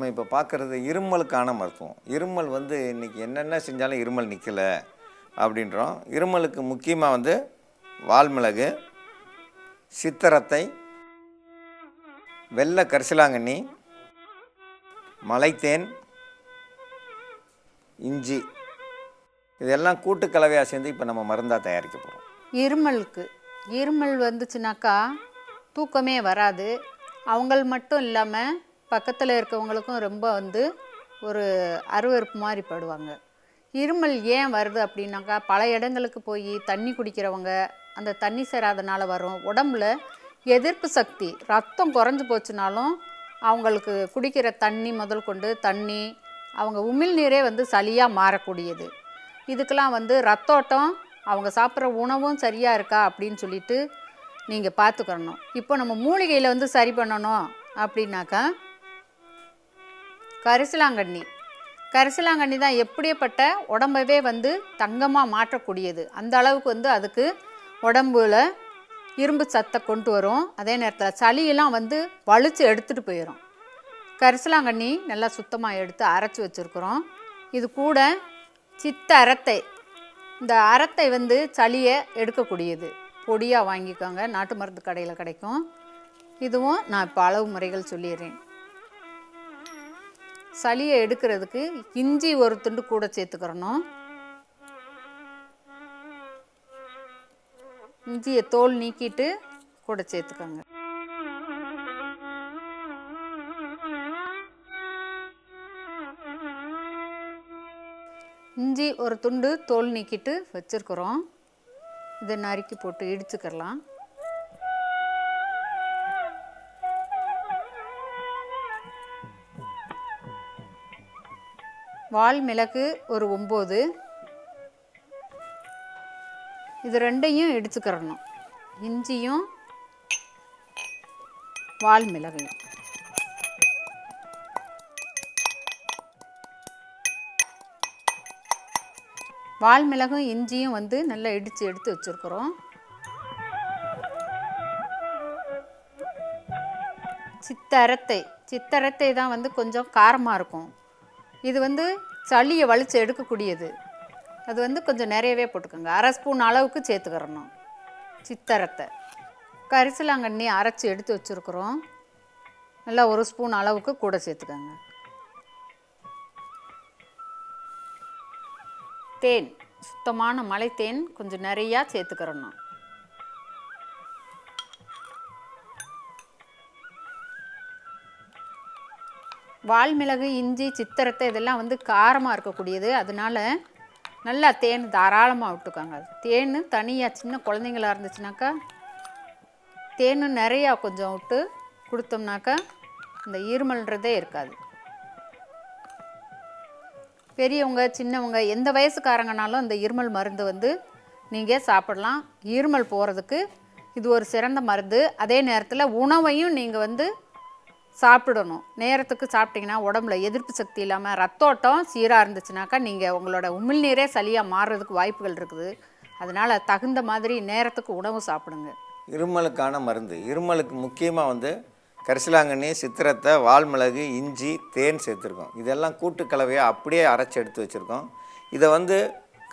நம்ம இப்போ பார்க்குறது இருமலுக்கான மருத்துவம். இருமல் வந்து இன்றைக்கி என்னென்ன செஞ்சாலும் இருமல் நிற்கலை அப்படின்றோம். இருமலுக்கு முக்கியமாக வந்து வால்மிளகு, சித்தரத்தை, வெள்ளை கரிசலாங்கண்ணி, மலைத்தேன், இஞ்சி இதெல்லாம் கூட்டு கலவையாக சேர்ந்து இப்போ நம்ம மருந்தாக தயாரிக்க போகிறோம். இருமல் வந்துச்சுனாக்கா தூக்கமே வராது. அவங்கள் மட்டும் இல்லாமல் பக்கத்தில் இருக்கவங்களுக்கும் ரொம்ப ஒரு அருவருப்பு மாதிரி படுவாங்க. இருமல் ஏன் வருது அப்படின்னாக்கா, பல இடங்களுக்கு போய் தண்ணி குடிக்கிறவங்க அந்த தண்ணி சேராதனால வரும். உடம்புல எதிர்ப்பு சக்தி ரத்தம் குறைஞ்சி போச்சுனாலும் அவங்களுக்கு குடிக்கிற தண்ணி முதல் கொண்டு தண்ணி அவங்க உமிழ்நீரே சளியாக மாறக்கூடியது. இதுக்கெல்லாம் ரத்தோட்டம் அவங்க சாப்பிட்ற உணவும் சரியாக இருக்கா அப்படின்னு சொல்லிட்டு நீங்கள் பார்த்துக்கணும். இப்போ நம்ம மூலிகையில் சரி பண்ணணும் அப்படின்னாக்கா கரிசலாங்கண்ணி தான் எப்படியப்பட்ட உடம்பவே தங்கமாக மாற்றக்கூடியது. அந்த அளவுக்கு அதுக்கு உடம்புல இரும்பு சத்தை கொண்டு வரும். அதே நேரத்தில் சளியெல்லாம் வலிச்சு எடுத்துகிட்டு போயிடும். கரிசலாங்கண்ணி நல்லா சுத்தமாக எடுத்து அரைச்சி வச்சுருக்குறோம். இது கூட சித்த அரத்தை, இந்த அரத்தை சளியை எடுக்கக்கூடியது. பொடியாக வாங்கிக்கோங்க, நாட்டு மருந்து கடையில் கிடைக்கும். இதுவும் நான் இப்போ அளவு முறைகள் சொல்லிடுறேன். சளியை எடுக்கிறதுக்கு இஞ்சி ஒரு துண்டு கூட சேர்த்துக்கிறணும். இஞ்சியை தோல் நீக்கிட்டு கூட சேர்த்துக்கோங்க. இஞ்சி ஒரு துண்டு தோல் நீக்கிட்டு வச்சுருக்குறோம். இதை நறுக்கி போட்டு இடிச்சுக்கலாம். வால்மிளகு ஒரு 9, இது ரெண்டையும் இடிச்சுக்கிறணும். இஞ்சியும் வால்மிளகையும். வால்மிளகும் இஞ்சியும் நல்லா இடித்து எடுத்து வச்சுருக்குறோம். சித்தரத்தை தான் கொஞ்சம் காரமாக இருக்கும். இது சளியை வலிச்சு எடுக்கக்கூடியது. அது கொஞ்சம் நிறையவே போட்டுக்கோங்க. 1/2 ஸ்பூன் அளவுக்கு சேர்த்துக்கிறணும். சித்தரத்தை கரிசலாங்கண்ணி அரைச்சி எடுத்து வச்சுருக்குறோம். நல்லா 1 ஸ்பூன் அளவுக்கு கூட சேர்த்துக்கோங்க. தேன், சுத்தமான மலைத்தேன் கொஞ்சம் நிறையா சேர்த்துக்கிறணும். வால்மிளகு, இஞ்சி, சித்தரத்தை இதெல்லாம் காரமாக இருக்கக்கூடியது. அதனால நல்லா தேன் தாராளமாக விட்டுக்கோங்க. தேன் தனியாக சின்ன குழந்தைங்களா இருந்துச்சுனாக்கா தேன் நிறையா கொஞ்சம் விட்டு கொடுத்தோம்னாக்கா இந்த இருமல்ன்றதே இருக்காது. பெரியவங்க சின்னவங்க எந்த வயசுக்காரங்கனாலும் இந்த இருமல் மருந்து நீங்கள் சாப்பிடலாம். இருமல் போகிறதுக்கு இது ஒரு சிறந்த மருந்து. அதே நேரத்தில் உணவையும் நீங்கள் சாப்பிடணும். நேரத்துக்கு சாப்பிட்டிங்கன்னா உடம்புல எதிர்ப்பு சக்தி இல்லாமல் ரத்தோட்டம் சீராக இருந்துச்சுனாக்கா நீங்கள் உங்களோட உமிழ்நீரே சளியாக மாறுறதுக்கு வாய்ப்புகள் இருக்குது. அதனால் தகுந்த மாதிரி நேரத்துக்கு உணவு சாப்பிடுங்க. இருமலுக்கான மருந்து, இருமலுக்கு முக்கியமாக கரிசலாங்கண்ணி, சித்திரத்தை, வால்மிளகு, இஞ்சி, தேன் சேர்த்துருக்கோம். இதெல்லாம் கூட்டு கலவையாக அப்படியே அரைச்சி எடுத்து வச்சுருக்கோம். இதை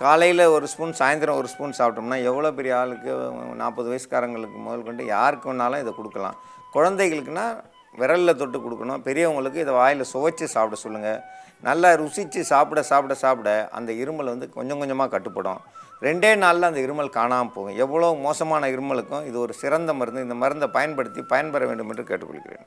காலையில் 1 ஸ்பூன், சாயந்தரம் 1 ஸ்பூன் சாப்பிட்டோம்னா எவ்வளோ பெரிய ஆளுக்கு 40 வயசுக்காரங்களுக்கு முதல் கொண்டு யாருக்கு வேணாலும் இதை கொடுக்கலாம். குழந்தைகளுக்குன்னா விரலில் தொட்டு கொடுக்கணும். பெரியவங்களுக்கு இதை வாயில் சுவைச்சி சாப்பிட சொல்லுங்கள். நல்லா ருசித்து சாப்பிட அந்த இருமல் கொஞ்சம் கொஞ்சமாக கட்டுப்படும். 2 நாளில் அந்த இருமல் காணாமல் போகும். எவ்வளோ மோசமான இருமலுக்கும் இது ஒரு சிறந்த மருந்து. இந்த மருந்தை பயன்படுத்தி பயன்பெற வேண்டும் என்று கேட்டுக்கொள்கிறேன்.